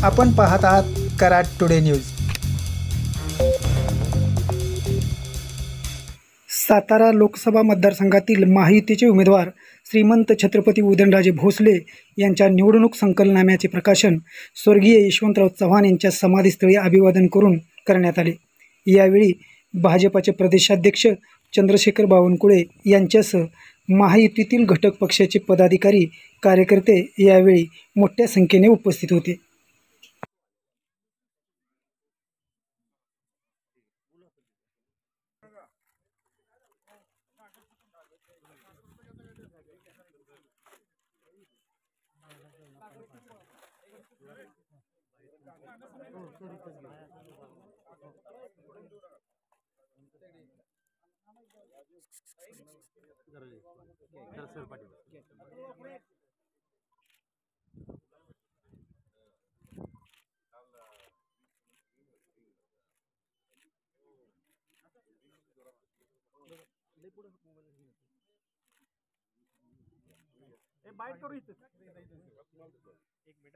आपण पाहत आहात कराड टुडे न्यूज। सातारा लोकसभा मतदारसंघातील महायुतीचे उमेदवार श्रीमंत छत्रपती उदयनराजे भोसले यांच्या निवडणूक संकल्पनाम्याचे प्रकाशन स्वर्गीय यशवंतराव चव्हाण यांच्या समाधीस्थळी अभिवादन करून करण्यात आले। यावेळी भाजपाचे प्रदेशाध्यक्ष चंद्रशेखर बावनकुळे यांच्यासह महायुतीतील घटक पक्षाचे पदाधिकारी कार्यकर्ते यावेळी मोठ्या संख्येने उपस्थित होते। बाइट करू इथे एक मिनिट